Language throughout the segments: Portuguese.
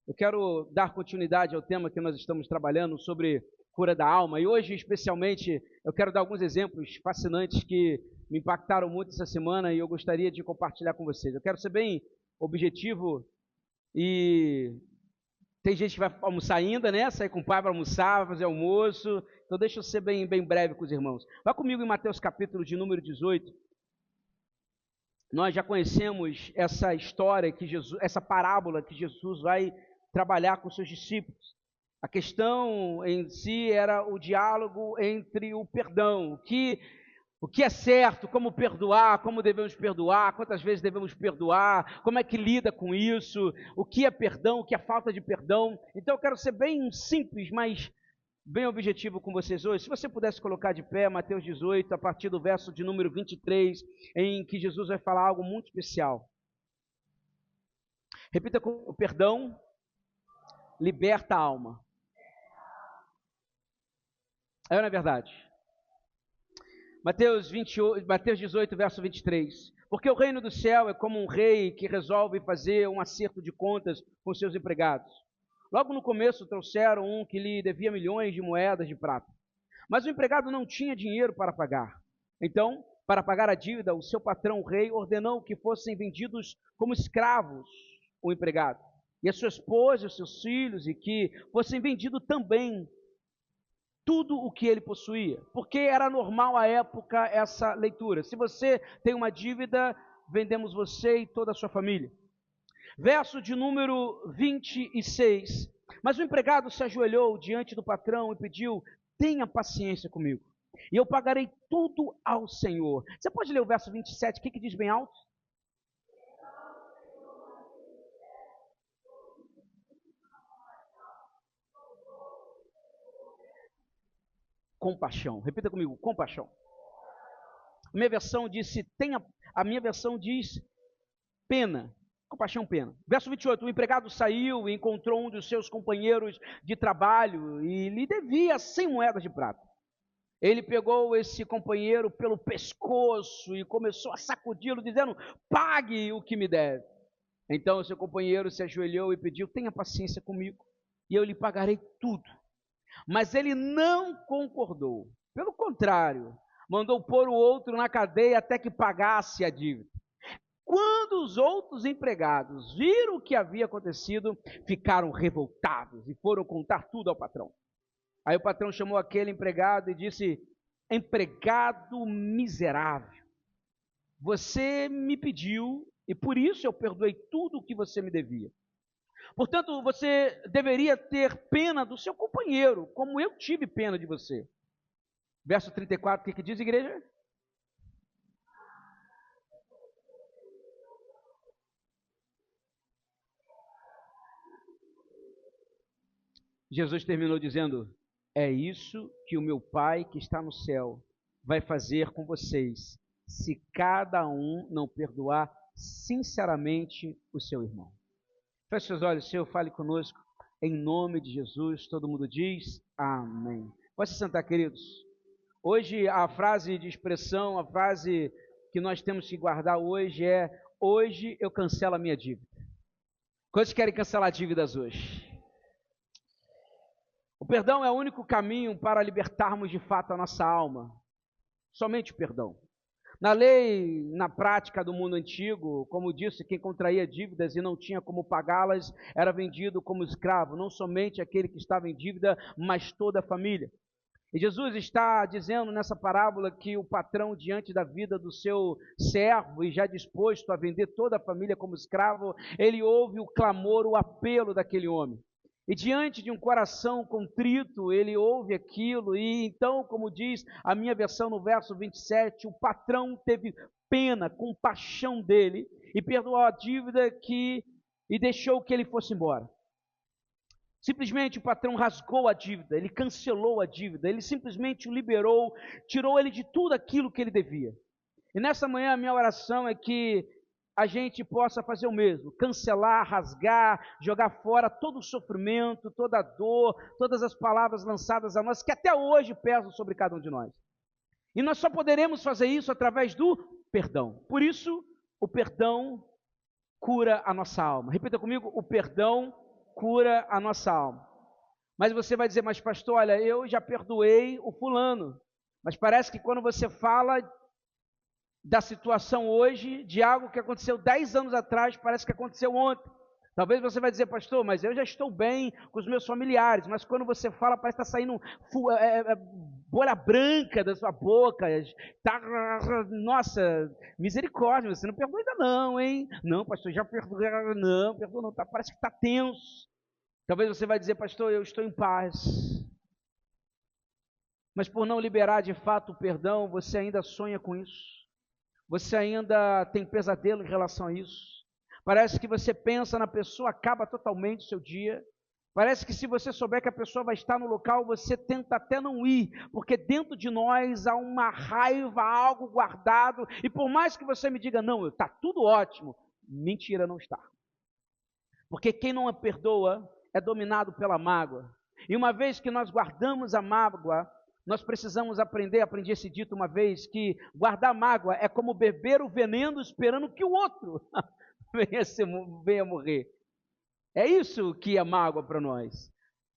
Eu quero dar continuidade ao tema que nós estamos trabalhando sobre cura da alma. E hoje, especialmente, eu quero dar alguns exemplos fascinantes que me impactaram muito essa semana e eu gostaria de compartilhar com vocês. Eu quero ser bem objetivo e tem gente que vai almoçar ainda, né? Sair com o pai para almoçar, vai fazer almoço. Então deixa eu ser bem breve com os irmãos. Vá comigo em Mateus capítulo de número 18. Nós já conhecemos essa história que Jesus, essa parábola que Jesus vai trabalhar com seus discípulos. A questão em si era o diálogo entre o perdão, o que é certo, como perdoar, como devemos perdoar, quantas vezes devemos perdoar, como é que lida com isso, o que é perdão, o que é falta de perdão. Então eu quero ser bem simples, mas bem objetivo com vocês hoje. Se você pudesse colocar de pé Mateus 18, a partir do verso de número 23, em que Jesus vai falar algo muito especial. Repita comigo: o perdão liberta a alma. É ou não é verdade? Mateus 18, verso 23. Porque o reino do céu é como um rei que resolve fazer um acerto de contas com seus empregados. Logo no começo trouxeram um que lhe devia milhões de moedas de prata. Mas o empregado não tinha dinheiro para pagar. Então, para pagar a dívida, o seu patrão, o rei, ordenou que fossem vendidos como escravos o empregado, e a sua esposa e os seus filhos, e que fossem vendidos também tudo o que ele possuía. Porque era normal à época essa leitura. Se você tem uma dívida, vendemos você e toda a sua família. Verso de número 26. Mas o empregado se ajoelhou diante do patrão e pediu: tenha paciência comigo, e eu pagarei tudo ao Senhor. Você pode ler o verso 27, o que diz bem alto? Compaixão. Repita comigo: compaixão. A minha versão diz pena. Compaixão, pena. Verso 28, o empregado saiu e encontrou um dos seus companheiros de trabalho e lhe devia 100 moedas de prata. Ele pegou esse companheiro pelo pescoço e começou a sacudi-lo, dizendo: pague o que me deve. Então o seu companheiro se ajoelhou e pediu: tenha paciência comigo, e eu lhe pagarei tudo. Mas ele não concordou. Pelo contrário, mandou pôr o outro na cadeia até que pagasse a dívida. Quando os outros empregados viram o que havia acontecido, ficaram revoltados e foram contar tudo ao patrão. Aí o patrão chamou aquele empregado e disse: empregado miserável, você me pediu e por isso eu perdoei tudo o que você me devia. Portanto, você deveria ter pena do seu companheiro, como eu tive pena de você. Verso 34, o que diz, igreja? Jesus terminou dizendo: é isso que o meu Pai que está no céu vai fazer com vocês, se cada um não perdoar sinceramente o seu irmão. Feche seus olhos, Senhor, fale conosco, em nome de Jesus. Todo mundo diz amém. Pode se sentar, queridos. Hoje a frase de expressão, a frase que nós temos que guardar hoje é: hoje eu cancelo a minha dívida. Quantos querem cancelar dívidas hoje? O perdão é o único caminho para libertarmos de fato a nossa alma. Somente o perdão. Na lei, na prática do mundo antigo, como disse, quem contraía dívidas e não tinha como pagá-las era vendido como escravo, não somente aquele que estava em dívida, mas toda a família. E Jesus está dizendo nessa parábola que o patrão, diante da vida do seu servo e já disposto a vender toda a família como escravo, ele ouve o clamor, o apelo daquele homem. E diante de um coração contrito, ele ouve aquilo, e então, como diz a minha versão no verso 27, o patrão teve pena, compaixão dele, e perdoou a dívida e deixou que ele fosse embora. Simplesmente o patrão rasgou a dívida, ele cancelou a dívida, ele simplesmente o liberou, tirou ele de tudo aquilo que ele devia. E nessa manhã a minha oração é que a gente possa fazer o mesmo, cancelar, rasgar, jogar fora todo o sofrimento, toda a dor, todas as palavras lançadas a nós, que até hoje pesam sobre cada um de nós. E nós só poderemos fazer isso através do perdão. Por isso, o perdão cura a nossa alma. Repita comigo: o perdão cura a nossa alma. Mas você vai dizer, mas pastor, olha, eu já perdoei o fulano. Mas parece que quando você fala da situação hoje, de algo que aconteceu 10 anos atrás, parece que aconteceu ontem. Talvez você vai dizer, pastor, mas eu já estou bem com os meus familiares. Mas quando você fala, parece que está saindo bolha branca da sua boca. Tá, nossa, misericórdia, você não perdoa ainda não, hein? Não, pastor, já perdoei, não, perdoa não, tá, parece que está tenso. Talvez você vai dizer, pastor, eu estou em paz. Mas por não liberar de fato o perdão, você ainda sonha com isso. Você ainda tem pesadelo em relação a isso. Parece que você pensa na pessoa, acaba totalmente o seu dia. Parece que se você souber que a pessoa vai estar no local, você tenta até não ir, porque dentro de nós há uma raiva, algo guardado, e por mais que você me diga, não, está tudo ótimo, mentira, não está. Porque quem não perdoa é dominado pela mágoa. E uma vez que nós guardamos a mágoa, nós precisamos aprender, aprendi esse dito uma vez, que guardar mágoa é como beber o veneno esperando que o outro venha morrer. É isso que é mágoa para nós.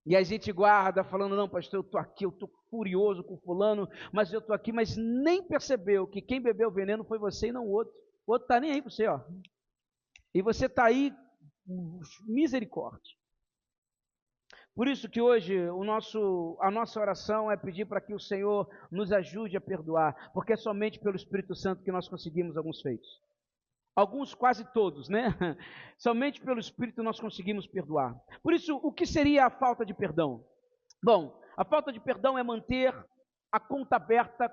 E a gente guarda falando, não pastor, eu estou aqui, eu estou furioso com fulano, mas eu estou aqui, mas nem percebeu que quem bebeu o veneno foi você e não o outro. O outro está nem aí para você, ó. E você está aí, misericórdia. Por isso que hoje a nossa oração é pedir para que o Senhor nos ajude a perdoar, porque é somente pelo Espírito Santo que nós conseguimos alguns feitos. Alguns, quase todos, né? Somente pelo Espírito nós conseguimos perdoar. Por isso, o que seria a falta de perdão? Bom, a falta de perdão é manter a conta aberta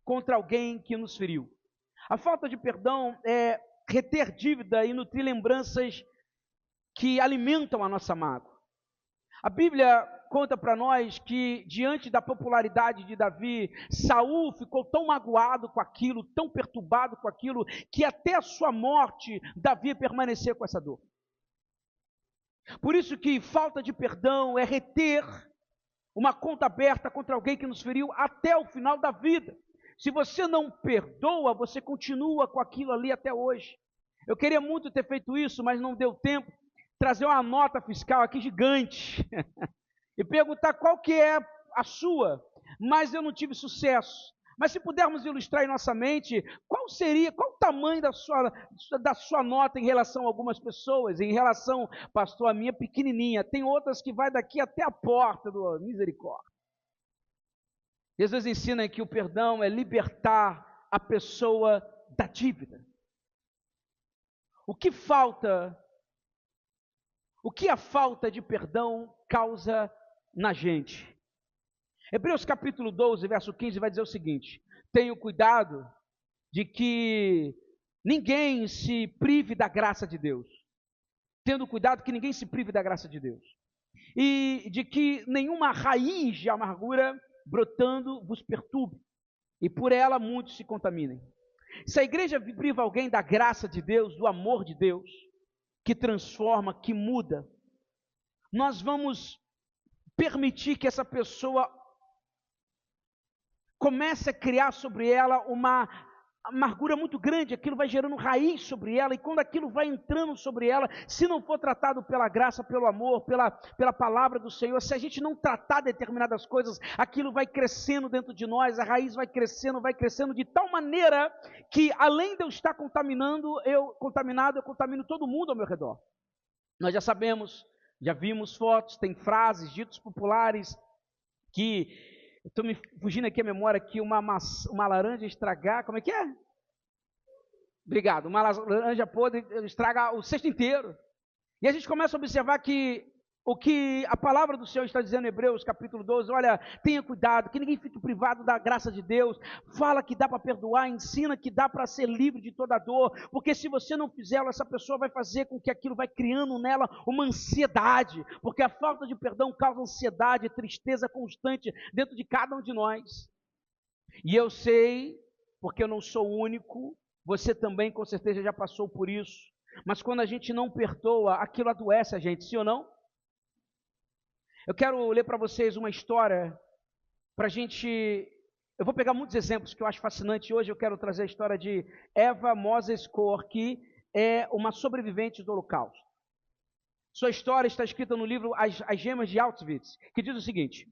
contra alguém que nos feriu. A falta de perdão é reter dívida e nutrir lembranças que alimentam a nossa mágoa. A Bíblia conta para nós que diante da popularidade de Davi, Saul ficou tão magoado com aquilo, tão perturbado com aquilo, que até a sua morte, Davi permaneceu com essa dor. Por isso que falta de perdão é reter uma conta aberta contra alguém que nos feriu até o final da vida. Se você não perdoa, você continua com aquilo ali até hoje. Eu queria muito ter feito isso, mas não deu tempo. Trazer uma nota fiscal aqui gigante e perguntar qual que é a sua, mas eu não tive sucesso. Mas se pudermos ilustrar em nossa mente, qual o tamanho da sua nota em relação a algumas pessoas, em relação, pastor, a minha pequenininha, tem outras que vai daqui até a porta do misericórdia. Jesus ensina que o perdão é libertar a pessoa da dívida. O que a falta de perdão causa na gente? Hebreus capítulo 12, verso 15 vai dizer o seguinte: tenham cuidado de que ninguém se prive da graça de Deus. Tendo cuidado que ninguém se prive da graça de Deus. E de que nenhuma raiz de amargura brotando vos perturbe, e por ela muitos se contaminem. Se a igreja priva alguém da graça de Deus, do amor de Deus, que transforma, que muda, nós vamos permitir que essa pessoa comece a criar sobre ela uma amargura muito grande. Aquilo vai gerando raiz sobre ela, e quando aquilo vai entrando sobre ela, se não for tratado pela graça, pelo amor, pela palavra do Senhor, se a gente não tratar determinadas coisas, aquilo vai crescendo dentro de nós, a raiz vai crescendo de tal maneira que além de eu estar contaminado, eu contamino todo mundo ao meu redor. Nós já sabemos, já vimos fotos, tem frases, ditos populares que, estou me fugindo aqui a memória, que uma laranja estragar, como é que é? Obrigado, uma laranja podre estraga o cesto inteiro. E a gente começa a observar que o que a palavra do Senhor está dizendo em Hebreus capítulo 12, olha, tenha cuidado, que ninguém fique privado da graça de Deus, fala que dá para perdoar, ensina que dá para ser livre de toda dor, porque se você não fizer, essa pessoa vai fazer com que aquilo vai criando nela uma ansiedade, porque a falta de perdão causa ansiedade, tristeza constante dentro de cada um de nós. E eu sei, porque eu não sou o único, você também com certeza já passou por isso, mas quando a gente não perdoa, aquilo adoece a gente, sim ou não? Eu quero ler para vocês uma história, eu vou pegar muitos exemplos que eu acho fascinante. Hoje eu quero trazer a história de Eva Moses Kor, que é uma sobrevivente do Holocausto. Sua história está escrita no livro As Gemas de Auschwitz, que diz o seguinte,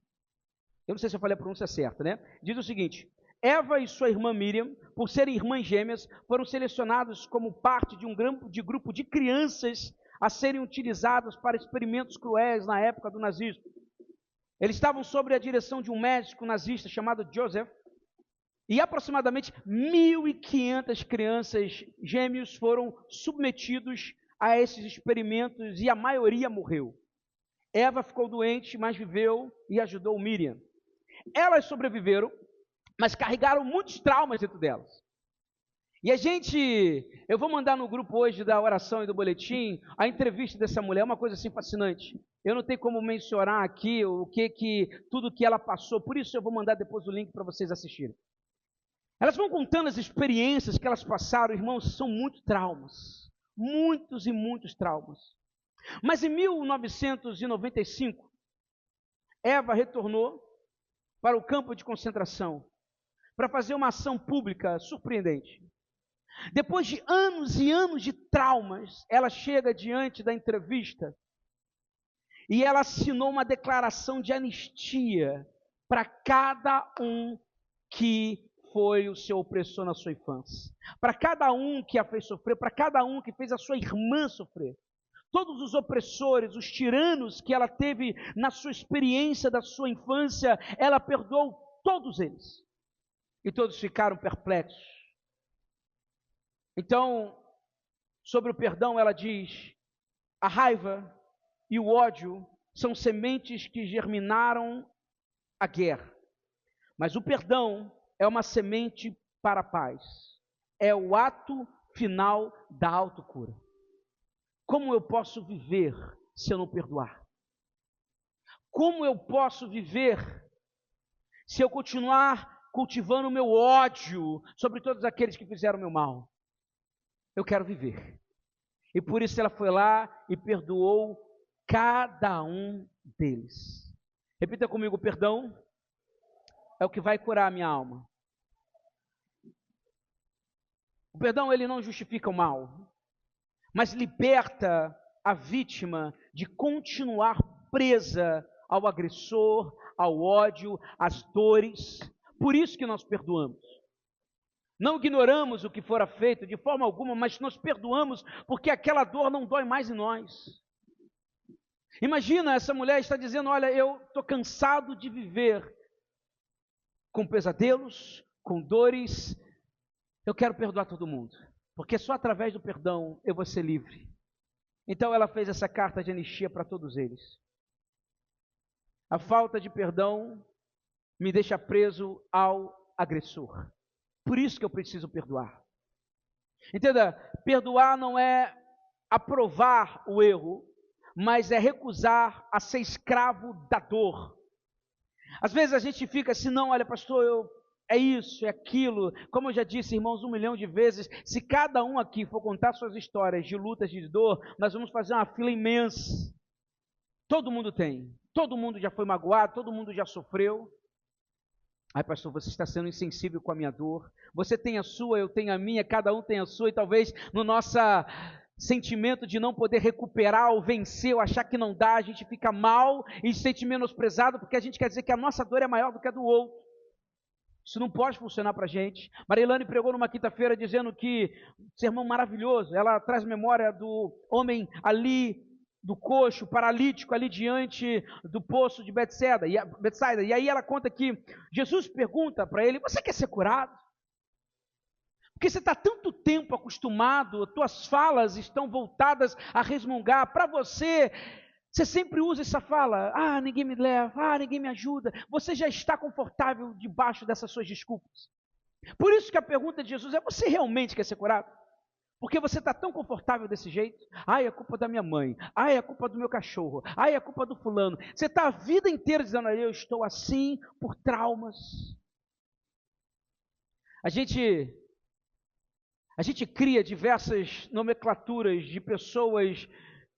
eu não sei se eu falei a pronúncia certa, né? Diz o seguinte: Eva e sua irmã Miriam, por serem irmãs gêmeas, foram selecionados como parte de um grupo de crianças a serem utilizadas para experimentos cruéis na época do nazismo. Eles estavam sob a direção de um médico nazista chamado Joseph, e aproximadamente 1.500 crianças gêmeos foram submetidos a esses experimentos e a maioria morreu. Eva ficou doente, mas viveu e ajudou Miriam. Elas sobreviveram, mas carregaram muitos traumas dentro delas. E eu vou mandar no grupo hoje da oração e do boletim, a entrevista dessa mulher, uma coisa assim fascinante. Eu não tenho como mencionar aqui tudo que ela passou, por isso eu vou mandar depois o link para vocês assistirem. Elas vão contando as experiências que elas passaram, irmãos, são muitos traumas, muitos e muitos traumas. Mas em 1995, Eva retornou para o campo de concentração, para fazer uma ação pública surpreendente. Depois de anos e anos de traumas, ela chega diante da entrevista e ela assinou uma declaração de anistia para cada um que foi o seu opressor na sua infância, para cada um que a fez sofrer, para cada um que fez a sua irmã sofrer. Todos os opressores, os tiranos que ela teve na sua experiência da sua infância, ela perdoou todos eles. E todos ficaram perplexos. Então, sobre o perdão, ela diz: a raiva e o ódio são sementes que germinaram a guerra. Mas o perdão é uma semente para a paz. É o ato final da autocura. Como eu posso viver se eu não perdoar? Como eu posso viver se eu continuar cultivando o meu ódio sobre todos aqueles que fizeram o meu mal? Eu quero viver. E por isso ela foi lá e perdoou cada um deles. Repita comigo: perdão é o que vai curar a minha alma. O perdão, ele não justifica o mal, mas liberta a vítima de continuar presa ao agressor, ao ódio, às dores. Por isso que nós perdoamos. Não ignoramos o que fora feito de forma alguma, mas nós perdoamos porque aquela dor não dói mais em nós. Imagina, essa mulher está dizendo: olha, eu estou cansado de viver com pesadelos, com dores, eu quero perdoar todo mundo, porque só através do perdão eu vou ser livre. Então ela fez essa carta de anistia para todos eles. A falta de perdão me deixa preso ao agressor. Por isso que eu preciso perdoar. Entenda, perdoar não é aprovar o erro, mas é recusar a ser escravo da dor. Às vezes a gente fica assim: não, olha pastor, é isso, é aquilo. Como eu já disse, irmãos, 1 milhão de vezes, se cada um aqui for contar suas histórias de lutas, de dor, nós vamos fazer uma fila imensa. Todo mundo tem, todo mundo já foi magoado, todo mundo já sofreu. Ai pastor, você está sendo insensível com a minha dor. Você tem a sua, eu tenho a minha, cada um tem a sua, e talvez no nosso sentimento de não poder recuperar ou vencer, ou achar que não dá, a gente fica mal e se sente menosprezado, porque a gente quer dizer que a nossa dor é maior do que a do outro. Isso não pode funcionar para a gente. Marilane pregou numa quinta-feira dizendo que, sermão maravilhoso, ela traz memória do homem ali, do coxo, paralítico, ali diante do poço de Betsaida. E aí ela conta que Jesus pergunta para ele: você quer ser curado? Porque você está tanto tempo acostumado, tuas falas estão voltadas a resmungar. Para você sempre usa essa fala: ah, ninguém me leva, ah, ninguém me ajuda. Você já está confortável debaixo dessas suas desculpas. Por isso que a pergunta de Jesus é: você realmente quer ser curado? Porque você está tão confortável desse jeito? Ai, é culpa da minha mãe. Ai, é culpa do meu cachorro. Ai, é culpa do fulano. Você está a vida inteira dizendo: eu estou assim por traumas. A gente cria diversas nomenclaturas de pessoas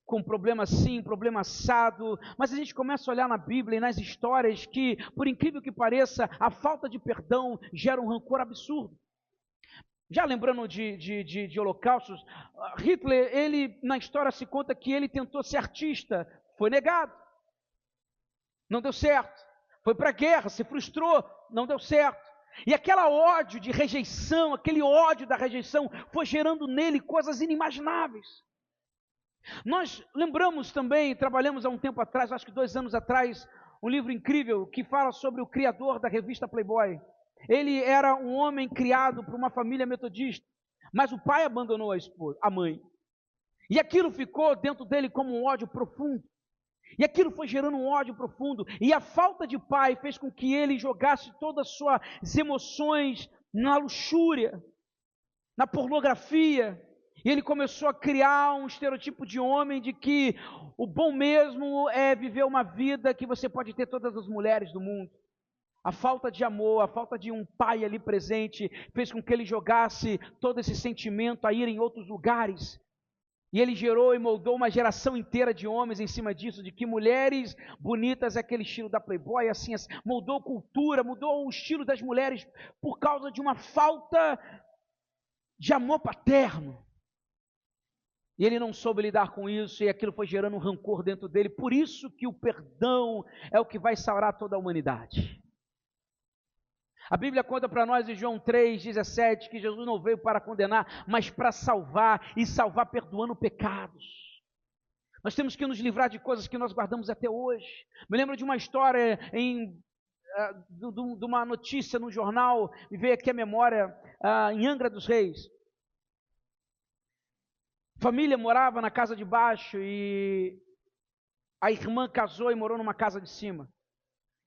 com problema assim, problema assado, mas a gente começa a olhar na Bíblia e nas histórias que, por incrível que pareça, a falta de perdão gera um rancor absurdo. Já lembrando de holocaustos, Hitler, ele na história se conta que ele tentou ser artista, foi negado, não deu certo. Foi para a guerra, se frustrou, não deu certo. E aquele ódio de rejeição, aquele ódio da rejeição, foi gerando nele coisas inimagináveis. Nós lembramos também, trabalhamos há um tempo atrás, acho que 2 anos atrás, um livro incrível que fala sobre o criador da revista Playboy. Ele era um homem criado por uma família metodista, mas o pai abandonou a mãe. E aquilo ficou dentro dele como um ódio profundo. E aquilo foi gerando um ódio profundo. E a falta de pai fez com que ele jogasse todas as suas emoções na luxúria, na pornografia. E ele começou a criar um estereotipo de homem de que o bom mesmo é viver uma vida que você pode ter todas as mulheres do mundo. A falta de amor, a falta de um pai ali presente, fez com que ele jogasse todo esse sentimento a ir em outros lugares. E ele gerou e moldou uma geração inteira de homens em cima disso, de que mulheres bonitas é aquele estilo da Playboy, assim, moldou cultura, mudou o estilo das mulheres por causa de uma falta de amor paterno. E ele não soube lidar com isso, e aquilo foi gerando um rancor dentro dele. Por isso que o perdão é o que vai salvar toda a humanidade. A Bíblia conta para nós em João 3,17 que Jesus não veio para condenar, mas para salvar, e salvar perdoando pecados. Nós temos que nos livrar de coisas que nós guardamos até hoje. Me lembro de uma história, de uma notícia no jornal, me veio aqui a memória, em Angra dos Reis. A família morava na casa de baixo e a irmã casou e morou numa casa de cima.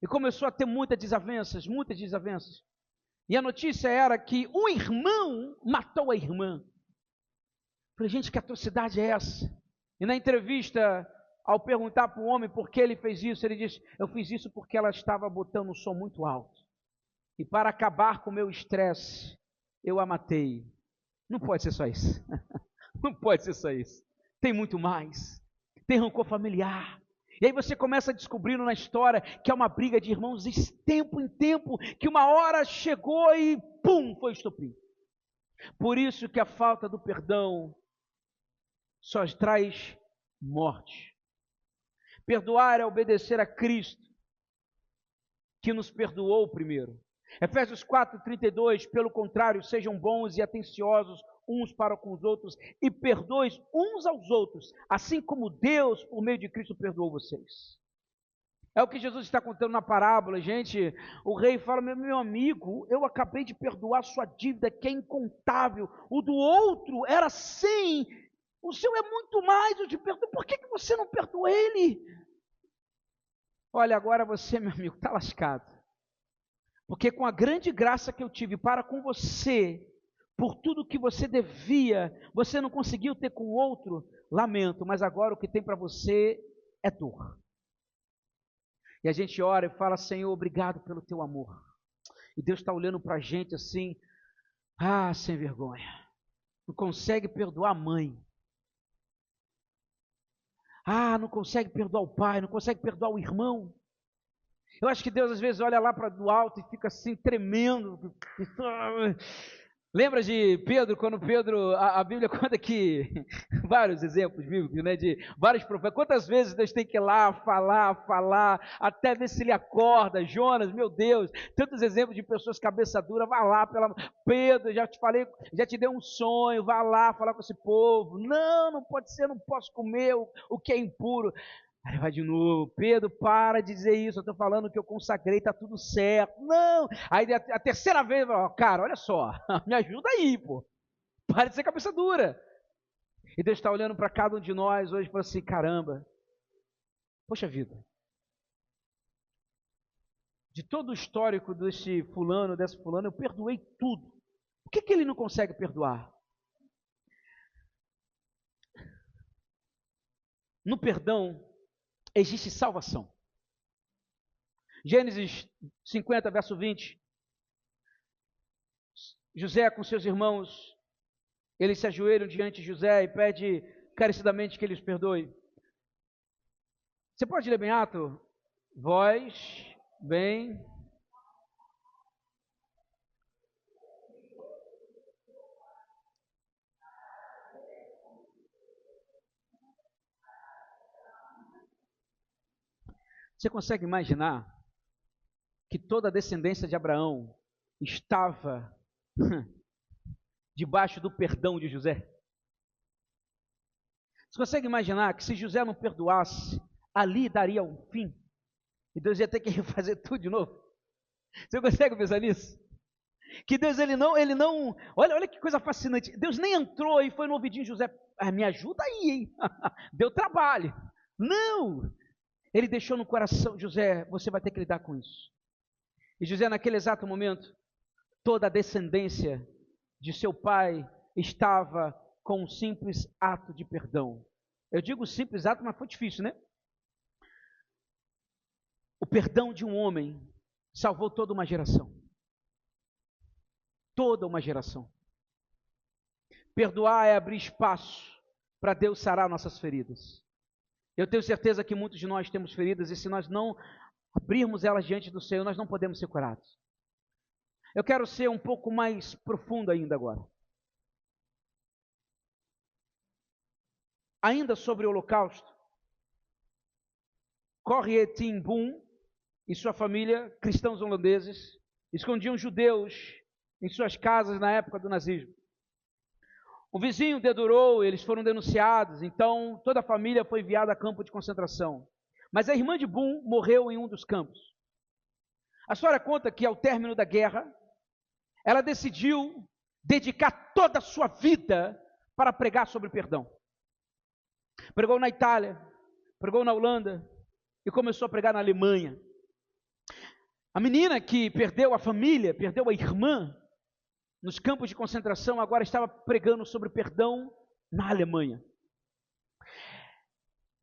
E começou a ter muitas desavenças. E a notícia era que um irmão matou a irmã. Falei, gente, que atrocidade é essa? E na entrevista, ao perguntar para o homem por que ele fez isso, ele disse, eu fiz isso porque ela estava botando um som muito alto. E para acabar com o meu estresse, eu a matei. Não pode ser só isso. Não pode ser só isso. Tem muito mais. Tem rancor familiar. E aí você começa descobrindo na história que é uma briga de irmãos de tempo em tempo, que uma hora chegou e pum, foi estopim. Por isso que a falta do perdão só traz morte. Perdoar é obedecer a Cristo, que nos perdoou primeiro. Efésios 4:32, pelo contrário, sejam bons e atenciosos uns para com os outros e perdoem uns aos outros, assim como Deus, por meio de Cristo, perdoou vocês. É o que Jesus está contando na parábola, gente. O rei fala, meu amigo, eu acabei de perdoar sua dívida que é incontável, o do outro era 100, o seu é muito mais, eu te perdoo, por que você não perdoa ele? Olha, agora você, meu amigo, está lascado. Porque com a grande graça que eu tive para com você, por tudo que você devia, você não conseguiu ter com o outro, lamento, mas agora o que tem para você é dor. E a gente ora e fala, Senhor, obrigado pelo teu amor. E Deus está olhando para a gente assim, sem vergonha. Não consegue perdoar a mãe. Não consegue perdoar o pai, não consegue perdoar o irmão. Eu acho que Deus às vezes olha lá para do alto e fica assim tremendo. Lembra de Pedro, quando Pedro, a Bíblia conta que, vários exemplos bíblicos, né, de vários profetas, quantas vezes Deus tem que ir lá falar, até ver se ele acorda, Jonas, meu Deus, tantos exemplos de pessoas cabeça dura, vai lá, Pedro, já te falei, já te dei um sonho, vai lá falar com esse povo, não pode ser, não posso comer o que é impuro. Aí vai de novo, Pedro, para de dizer isso, eu estou falando que eu consagrei, está tudo certo. Não, aí a terceira vez, cara, olha só, me ajuda aí, pô. Para de ser cabeça dura. E Deus está olhando para cada um de nós hoje e fala assim, caramba, poxa vida, de todo o histórico desse fulano, dessa fulana, eu perdoei tudo. Por que ele não consegue perdoar? No perdão, existe salvação. Gênesis 50, verso 20. José com seus irmãos, eles se ajoelham diante de José e pede carecidamente que ele os perdoe. Você pode ler bem alto? Vós, bem... Você consegue imaginar que toda a descendência de Abraão estava debaixo do perdão de José? Você consegue imaginar que se José não perdoasse, ali daria um fim? E Deus ia ter que refazer tudo de novo? Você consegue pensar nisso? Que Deus, ele não, olha que coisa fascinante, Deus nem entrou e foi no ouvidinho de José, me ajuda aí, hein? Deu trabalho. Não! Ele deixou no coração, José, você vai ter que lidar com isso. E José, naquele exato momento, toda a descendência de seu pai estava com um simples ato de perdão. Eu digo simples ato, mas foi difícil, né? O perdão de um homem salvou toda uma geração. Toda uma geração. Perdoar é abrir espaço para Deus sarar nossas feridas. Eu tenho certeza que muitos de nós temos feridas e se nós não abrirmos elas diante do Senhor, nós não podemos ser curados. Eu quero ser um pouco mais profundo ainda agora. Ainda sobre o Holocausto, Corrie ten Boom e sua família, cristãos holandeses, escondiam judeus em suas casas na época do nazismo. O vizinho dedurou, eles foram denunciados, então toda a família foi enviada a campo de concentração. Mas a irmã de Boom morreu em um dos campos. A história conta que ao término da guerra, ela decidiu dedicar toda a sua vida para pregar sobre perdão. Pregou na Itália, pregou na Holanda e começou a pregar na Alemanha. A menina que perdeu a família, perdeu a irmã, nos campos de concentração, agora estava pregando sobre perdão na Alemanha.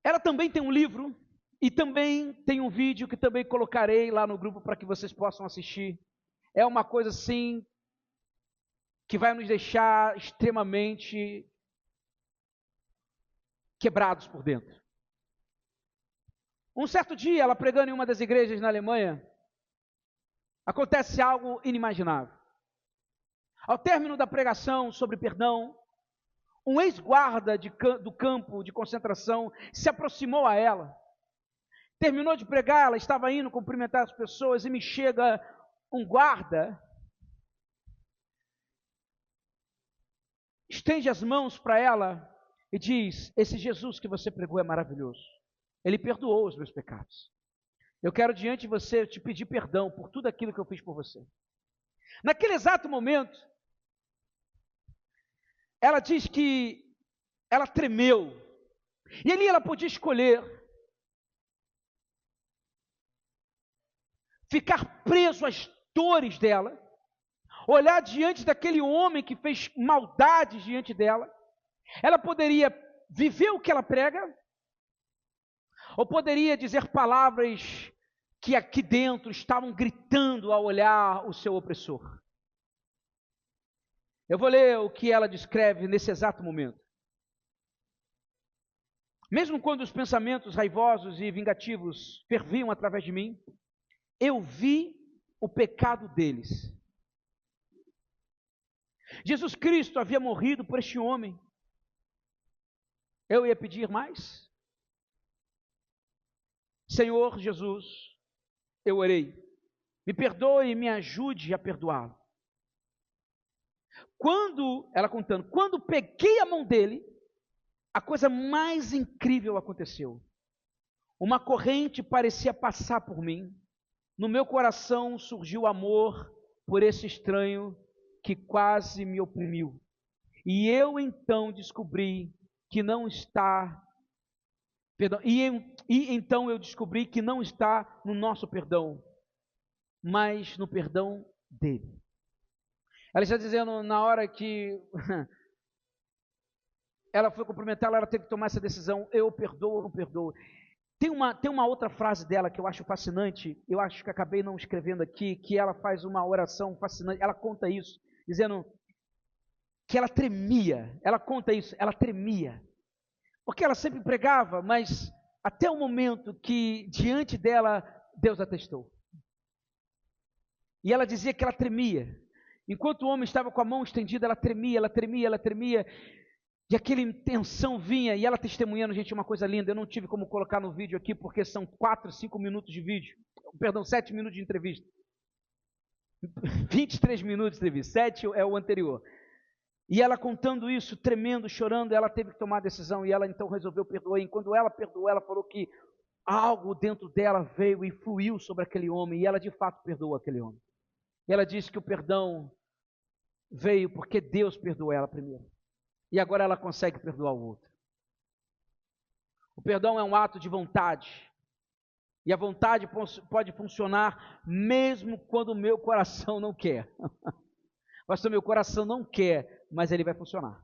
Ela também tem um livro e também tem um vídeo que também colocarei lá no grupo para que vocês possam assistir. É uma coisa assim que vai nos deixar extremamente quebrados por dentro. Um certo dia, ela pregando em uma das igrejas na Alemanha, acontece algo inimaginável. Ao término da pregação sobre perdão, um ex-guarda do campo de concentração se aproximou a ela. Terminou de pregar, ela estava indo cumprimentar as pessoas e me chega um guarda, estende as mãos para ela e diz: esse Jesus que você pregou é maravilhoso. Ele perdoou os meus pecados. Eu quero diante de você te pedir perdão por tudo aquilo que eu fiz por você. Naquele exato momento, ela diz que ela tremeu. E ali ela podia escolher ficar preso às dores dela, olhar diante daquele homem que fez maldades diante dela. Ela poderia viver o que ela prega, ou poderia dizer palavras que aqui dentro estavam gritando ao olhar o seu opressor. Eu vou ler o que ela descreve nesse exato momento. Mesmo quando os pensamentos raivosos e vingativos ferviam através de mim, eu vi o pecado deles. Jesus Cristo havia morrido por este homem. Eu ia pedir mais? Senhor Jesus, eu orei. Me perdoe e me ajude a perdoá-lo. Ela contando, quando peguei a mão dele, a coisa mais incrível aconteceu. Uma corrente parecia passar por mim. No meu coração surgiu amor por esse estranho que quase me oprimiu. E eu então descobri que não está, então eu descobri que não está no nosso perdão, mas no perdão dele. Ela está dizendo, na hora que ela foi cumprimentá-la, ela teve que tomar essa decisão: eu perdoo ou não perdoo. Tem uma outra frase dela que eu acho fascinante, eu acho que acabei não escrevendo aqui, que ela faz uma oração fascinante, ela conta isso, dizendo que ela tremia, ela conta isso, ela tremia, porque ela sempre pregava, mas até o momento que diante dela, Deus a testou. E ela dizia que ela tremia, enquanto o homem estava com a mão estendida, ela tremia, ela tremia, ela tremia, E aquela tensão vinha, e ela testemunhando, gente, uma coisa linda. Eu não tive como colocar no vídeo aqui, porque são 4, 5 minutos de vídeo. Perdão, 7 minutos de entrevista. 23 minutos de entrevista, 7 é o anterior. E ela contando isso, tremendo, chorando, ela teve que tomar a decisão, e ela então resolveu perdoar. E quando ela perdoou, ela falou que algo dentro dela veio e fluiu sobre aquele homem, e ela de fato perdoou aquele homem. E ela disse que o perdão veio porque Deus perdoou ela primeiro. E agora ela consegue perdoar o outro. O perdão é um ato de vontade. E a vontade pode funcionar mesmo quando o meu coração não quer. Pastor, meu coração não quer, mas ele vai funcionar.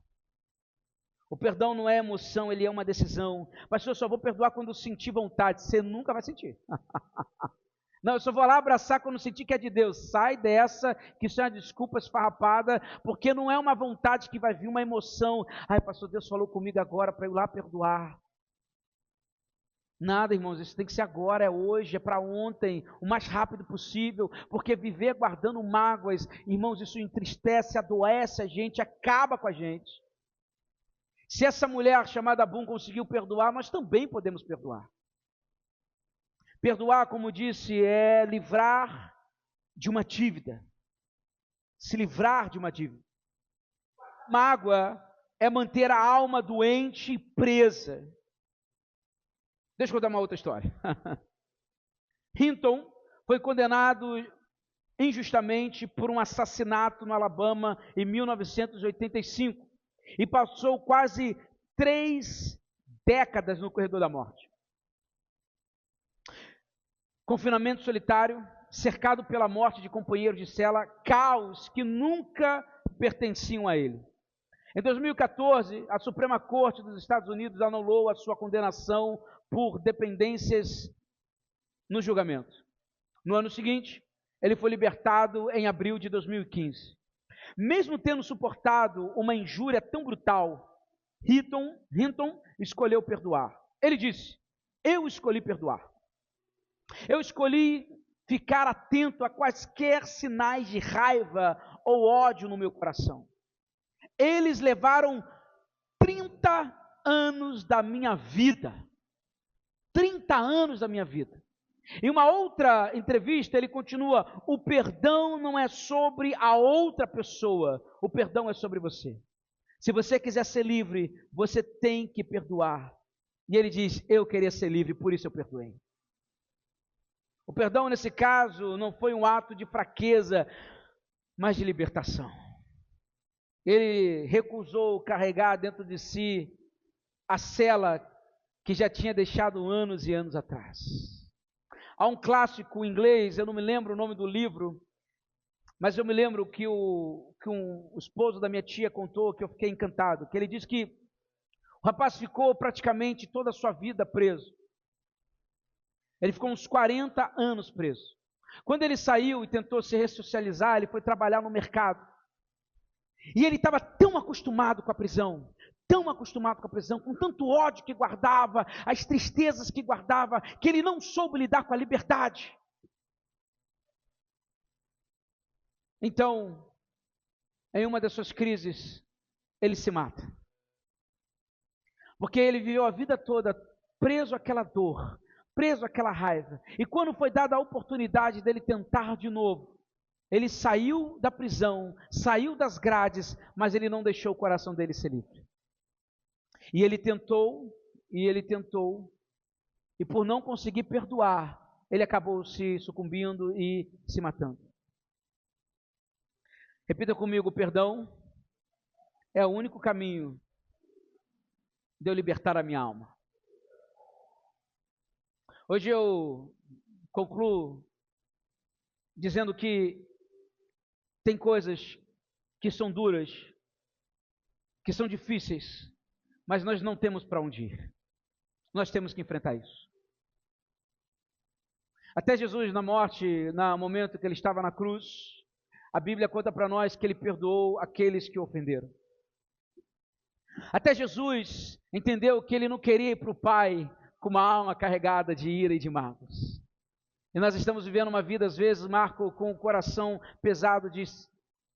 O perdão não é emoção, ele é uma decisão. Pastor, eu só vou perdoar quando sentir vontade. Você nunca vai sentir. Não, eu só vou lá abraçar quando sentir que é de Deus. Sai dessa, que isso é uma desculpa esfarrapada, porque não é uma vontade que vai vir, uma emoção. Ai, pastor, Deus falou comigo agora para eu ir lá perdoar. Nada, irmãos, isso tem que ser agora, é hoje, é para ontem, o mais rápido possível, porque viver guardando mágoas, irmãos, isso entristece, adoece a gente, acaba com a gente. Se essa mulher chamada Boom conseguiu perdoar, nós também podemos perdoar. Perdoar, como disse, é livrar de uma dívida. Se livrar de uma dívida. Mágoa é manter a alma doente presa. Deixa eu contar uma outra história. Hinton foi condenado injustamente por um assassinato no Alabama em 1985 e passou quase 3 décadas no corredor da morte. Confinamento solitário, cercado pela morte de companheiros de cela, caos que nunca pertenciam a ele. Em 2014, a Suprema Corte dos Estados Unidos anulou a sua condenação por dependências no julgamento. No ano seguinte, ele foi libertado em abril de 2015. Mesmo tendo suportado uma injúria tão brutal, Hinton escolheu perdoar. Ele disse: eu escolhi perdoar. Eu escolhi ficar atento a quaisquer sinais de raiva ou ódio no meu coração. Eles levaram 30 anos da minha vida. 30 anos da minha vida. Em uma outra entrevista, ele continua: o perdão não é sobre a outra pessoa, o perdão é sobre você. Se você quiser ser livre, você tem que perdoar. E ele diz: eu queria ser livre, por isso eu perdoei. O perdão, nesse caso, não foi um ato de fraqueza, mas de libertação. Ele recusou carregar dentro de si a cela que já tinha deixado anos e anos atrás. Há um clássico inglês, eu não me lembro o nome do livro, mas eu me lembro que o esposo da minha tia contou, que eu fiquei encantado, que ele disse que o rapaz ficou praticamente toda a sua vida preso. Ele ficou uns 40 anos preso. Quando ele saiu e tentou se ressocializar, ele foi trabalhar no mercado. E ele estava tão acostumado com a prisão, com tanto ódio que guardava, as tristezas que guardava, que ele não soube lidar com a liberdade. Então, em uma das suas crises, ele se mata. Porque ele viveu a vida toda preso àquela dor, preso àquela raiva. E quando foi dada a oportunidade dele tentar de novo, ele saiu da prisão, saiu das grades, mas ele não deixou o coração dele ser livre. E ele tentou, e por não conseguir perdoar, ele acabou se sucumbindo e se matando. Repita comigo: o perdão é o único caminho de eu libertar a minha alma. Hoje eu concluo dizendo que tem coisas que são duras, que são difíceis, mas nós não temos para onde ir. Nós temos que enfrentar isso. Até Jesus na morte, no momento que ele estava na cruz, a Bíblia conta para nós que ele perdoou aqueles que o ofenderam. Até Jesus entendeu que ele não queria ir para o Pai com uma alma carregada de ira e de mágoas. E nós estamos vivendo uma vida, às vezes, Marco, com o coração pesado de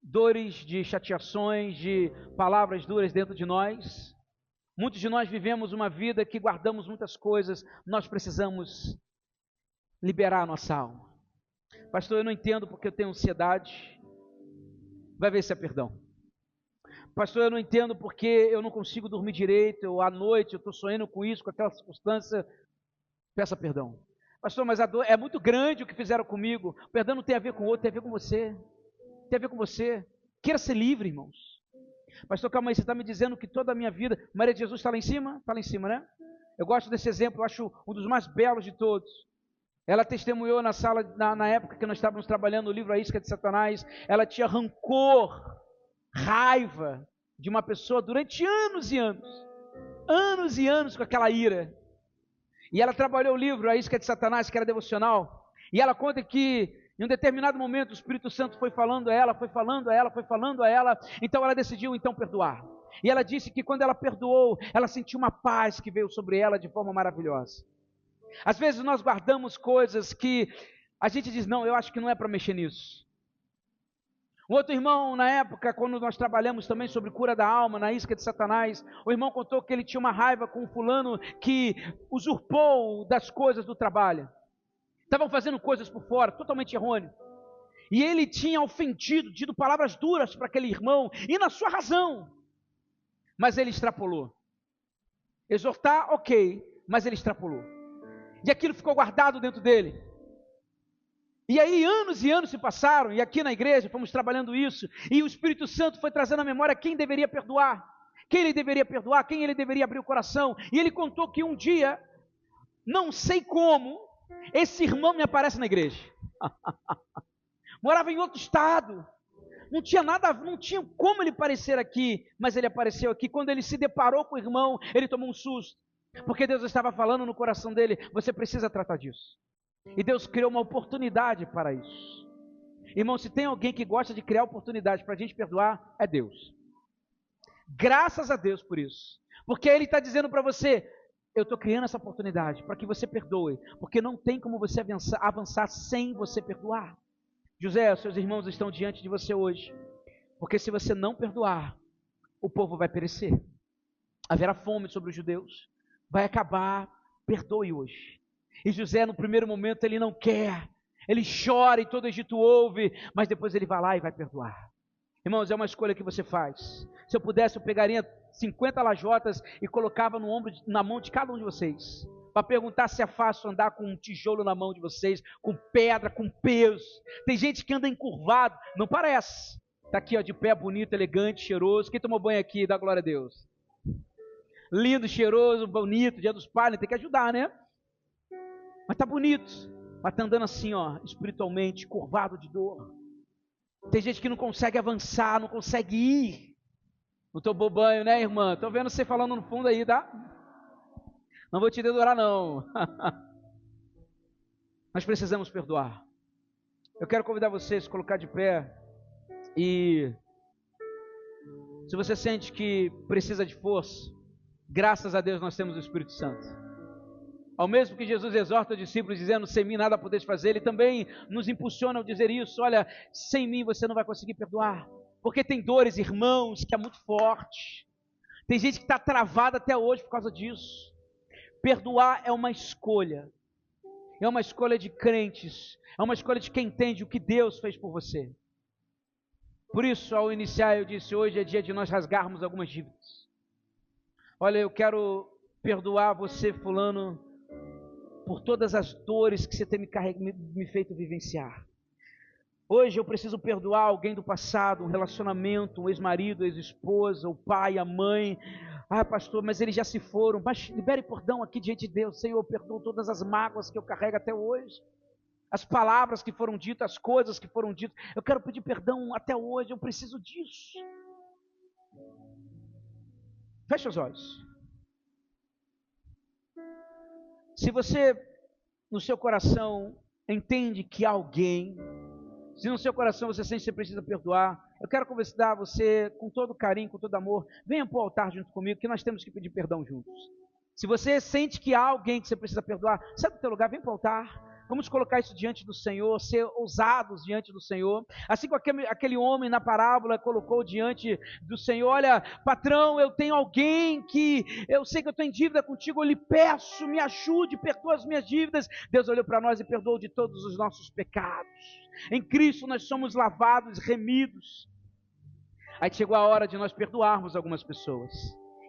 dores, de chateações, de palavras duras dentro de nós. Muitos de nós vivemos uma vida que guardamos muitas coisas, nós precisamos liberar a nossa alma. Pastor, eu não entendo porque eu tenho ansiedade. Vai ver se é perdão. Pastor, eu não entendo porque eu não consigo dormir direito, ou à noite eu estou sonhando com isso, com aquela circunstância. Peça perdão. Pastor, mas a dor é muito grande o que fizeram comigo. O perdão não tem a ver com o outro, tem a ver com você. Tem a ver com você. Queira ser livre, irmãos. Pastor, calma aí, você está me dizendo que toda a minha vida... Maria de Jesus está lá em cima? Está lá em cima, né? Eu gosto desse exemplo, eu acho um dos mais belos de todos. Ela testemunhou na sala, na época que nós estávamos trabalhando o livro A Isca de Satanás. Ela tinha rancor, raiva de uma pessoa durante anos e anos com aquela ira. E ela trabalhou o livro A Isca de Satanás, que era devocional, e ela conta que em um determinado momento o Espírito Santo foi falando a ela, então ela decidiu então perdoar. E ela disse que quando ela perdoou, ela sentiu uma paz que veio sobre ela de forma maravilhosa. Às vezes nós guardamos coisas que a gente diz, não, eu acho que não é para mexer nisso. Um outro irmão, na época, quando nós trabalhamos também sobre cura da alma, na Isca de Satanás, o irmão contou que ele tinha uma raiva com um fulano que usurpou das coisas do trabalho. Estavam fazendo coisas por fora, totalmente errôneo. E ele tinha ofendido, dito palavras duras para aquele irmão, e na sua razão. Mas ele extrapolou. Exortar, ok, mas ele extrapolou. E aquilo ficou guardado dentro dele. E aí anos e anos se passaram, e aqui na igreja fomos trabalhando isso, e o Espírito Santo foi trazendo à memória quem deveria perdoar, quem ele deveria perdoar, quem ele deveria abrir o coração. E ele contou que um dia, não sei como, esse irmão me aparece na igreja. Morava em outro estado, não tinha nada, não tinha como ele aparecer aqui, mas ele apareceu aqui. Quando ele se deparou com o irmão, ele tomou um susto, porque Deus estava falando no coração dele, você precisa tratar disso. E Deus criou uma oportunidade para isso. Irmão, se tem alguém que gosta de criar oportunidade para a gente perdoar, é Deus. Graças a Deus por isso. Porque Ele está dizendo para você, eu estou criando essa oportunidade para que você perdoe. Porque não tem como você avançar sem você perdoar. José, seus irmãos estão diante de você hoje. Porque se você não perdoar, o povo vai perecer. Haverá fome sobre os judeus. Vai acabar, perdoe hoje. E José, no primeiro momento, ele não quer, ele chora e todo o Egito ouve, mas depois ele vai lá e vai perdoar. Irmãos, é uma escolha que você faz. Se eu pudesse, eu pegaria 50 lajotas e colocava no ombro, na mão de cada um de vocês, para perguntar se é fácil andar com um tijolo na mão de vocês, com pedra, com peso. Tem gente que anda encurvado, não parece. Está aqui, ó, de pé, bonito, elegante, cheiroso. Quem tomou banho aqui, dá glória a Deus. Lindo, cheiroso, bonito, dia dos pais, tem que ajudar, né? Mas está bonito, mas está andando assim, ó, espiritualmente, curvado de dor. Tem gente que não consegue avançar, não consegue ir. Não tomou banho, né, irmã? Estou vendo você falando no fundo aí, tá? Não vou te dedurar, não. Nós precisamos perdoar. Eu quero convidar você a se colocar de pé. E se você sente que precisa de força, graças a Deus nós temos o Espírito Santo. Ao mesmo que Jesus exorta os discípulos dizendo, sem mim nada podeis fazer, Ele também nos impulsiona ao dizer isso, olha, sem mim você não vai conseguir perdoar, porque tem dores, irmãos, que é muito forte, tem gente que está travada até hoje por causa disso. Perdoar é uma escolha de crentes, é uma escolha de quem entende o que Deus fez por você. Por isso, ao iniciar eu disse, hoje é dia de nós rasgarmos algumas dívidas. Olha, eu quero perdoar você, fulano, por todas as dores que você tem me feito vivenciar. Hoje eu preciso perdoar alguém do passado, um relacionamento, um ex-marido, ex-esposa, o pai, a mãe. Ah, pastor, mas eles já se foram. Mas libere perdão aqui diante de Deus. Senhor, eu perdoo todas as mágoas que eu carrego até hoje. As palavras que foram ditas, as coisas que foram ditas. Eu quero pedir perdão até hoje, eu preciso disso. Feche os olhos. Se você, no seu coração, entende que há alguém, se no seu coração você sente que você precisa perdoar, eu quero convidar você com todo carinho, com todo amor, venha para o altar junto comigo, que nós temos que pedir perdão juntos. Se você sente que há alguém que você precisa perdoar, sai do teu lugar, vem para o altar, Vamos colocar isso diante do Senhor, ser ousados diante do Senhor. Assim como aquele homem na parábola colocou diante do Senhor: olha, patrão, eu tenho alguém que eu sei que eu estou em dívida contigo, eu lhe peço, me ajude, perdoa as minhas dívidas. Deus olhou para nós e perdoou de todos os nossos pecados. Em Cristo nós somos lavados, remidos. Aí chegou a hora de nós perdoarmos algumas pessoas.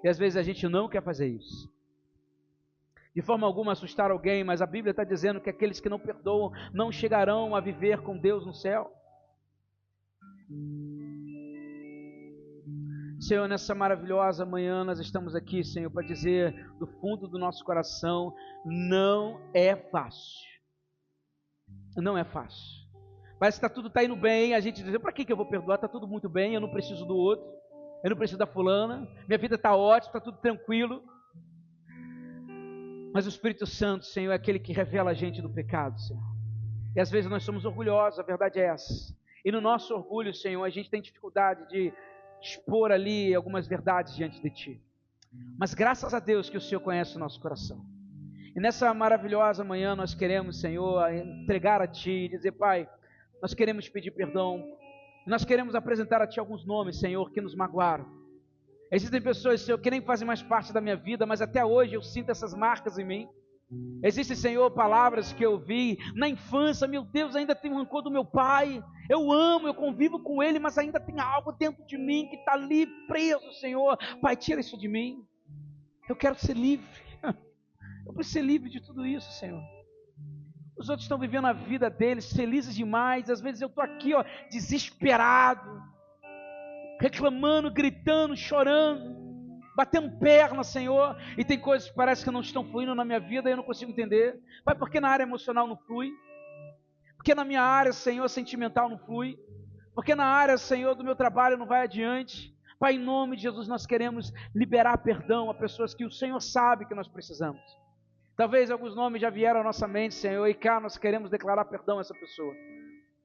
E às vezes a gente não quer fazer isso. De forma alguma assustar alguém, mas a Bíblia está dizendo que aqueles que não perdoam não chegarão a viver com Deus no céu. Senhor, nessa maravilhosa manhã nós estamos aqui, Senhor, para dizer do fundo do nosso coração: não é fácil. Não é fácil. Parece que tudo está indo bem, a gente diz: para que eu vou perdoar? Está tudo muito bem, eu não preciso do outro, eu não preciso da fulana, minha vida está ótima, está tudo tranquilo. Mas o Espírito Santo, Senhor, é aquele que revela a gente do pecado, Senhor. E às vezes nós somos orgulhosos, a verdade é essa. E no nosso orgulho, Senhor, a gente tem dificuldade de expor ali algumas verdades diante de Ti. Mas graças a Deus que o Senhor conhece o nosso coração. E nessa maravilhosa manhã nós queremos, Senhor, entregar a Ti e dizer: Pai, nós queremos pedir perdão. Nós queremos apresentar a Ti alguns nomes, Senhor, que nos magoaram. Existem pessoas, Senhor, que nem fazem mais parte da minha vida, mas até hoje eu sinto essas marcas em mim. Existem, Senhor, palavras que eu vi na infância: meu Deus, ainda tem um rancor do meu pai. Eu amo, eu convivo com ele, mas ainda tem algo dentro de mim que está ali preso, Senhor. Pai, tira isso de mim. Eu quero ser livre. Eu preciso ser livre de tudo isso, Senhor. Os outros estão vivendo a vida deles, felizes demais. Às vezes eu estou aqui, desesperado, reclamando, gritando, chorando, batendo perna, Senhor, e tem coisas que parece que não estão fluindo na minha vida e eu não consigo entender. Pai, por que na área emocional não flui? Por que na minha área, Senhor, sentimental não flui? Por que na área, Senhor, do meu trabalho não vai adiante? Pai, em nome de Jesus, nós queremos liberar perdão a pessoas que o Senhor sabe que nós precisamos. Talvez alguns nomes já vieram à nossa mente, Senhor, e cá nós queremos declarar perdão a essa pessoa.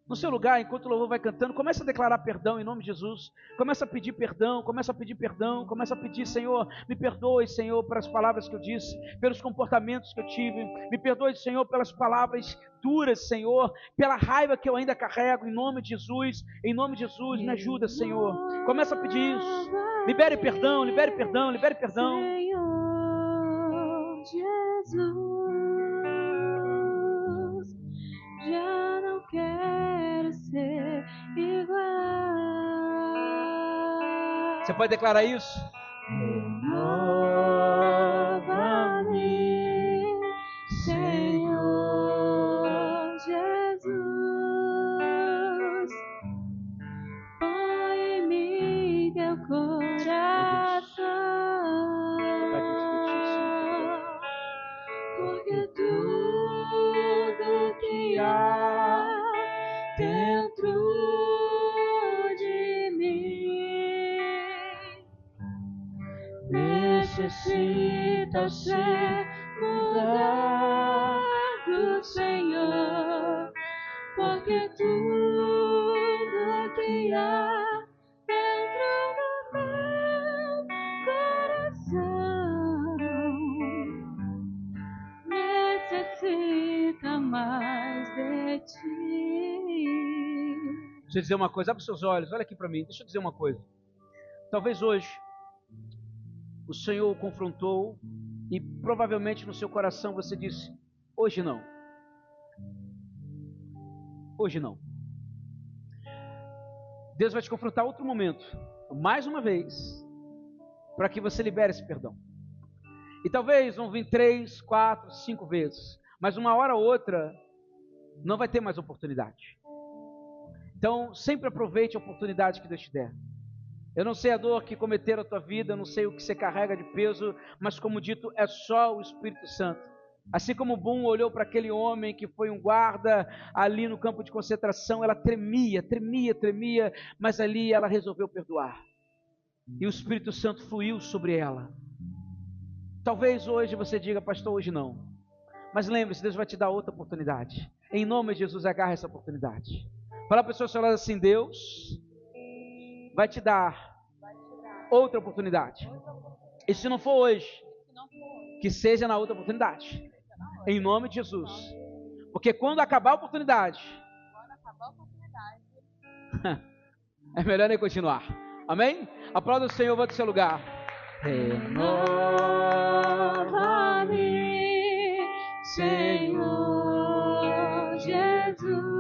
No seu lugar, enquanto o louvor vai cantando, começa a declarar perdão em nome de Jesus. Começa a pedir perdão, começa a pedir perdão, começa a pedir: Senhor, me perdoe, Senhor, pelas palavras que eu disse, pelos comportamentos que eu tive. Me perdoe, Senhor, pelas palavras duras, Senhor, pela raiva que eu ainda carrego, em nome de Jesus. Em nome de Jesus, me ajuda, Senhor. Começa a pedir isso. Libere perdão, libere perdão, libere perdão. Senhor Jesus, já não quero ser igual. Você pode declarar isso? Renova-me, Senhor Jesus, põe em mim teu coração, porque tudo que há dentro de mim necessita ser mudado, Senhor, porque tudo que há dentro do meu coração necessita mais de ti. Deixa eu dizer uma coisa, abre seus olhos, olha aqui para mim, deixa eu dizer uma coisa. Talvez hoje o Senhor o confrontou e provavelmente no seu coração você disse: hoje não. Hoje não. Deus vai te confrontar outro momento, mais uma vez, para que você libere esse perdão. E talvez vão vir 3, 4, 5 vezes, mas uma hora ou outra não vai ter mais oportunidade. Então sempre aproveite a oportunidade que Deus te der. Eu não sei a dor que cometeram a tua vida, eu não sei o que você carrega de peso, mas como dito, é só o Espírito Santo. Assim como Boom olhou para aquele homem que foi um guarda ali no campo de concentração, ela tremia, mas ali ela resolveu perdoar. E o Espírito Santo fluiu sobre ela. Talvez hoje você diga: pastor, hoje não. Mas lembre-se, Deus vai te dar outra oportunidade. Em nome de Jesus, agarre essa oportunidade. Fala para a pessoa ao seu lado assim: Deus vai te dar outra oportunidade. E se não for hoje, que seja na outra oportunidade. Em nome de Jesus. Porque quando acabar a oportunidade, é melhor nem continuar. Amém? Aplauda o Senhor, vou do seu lugar. Renova-me, Senhor Jesus.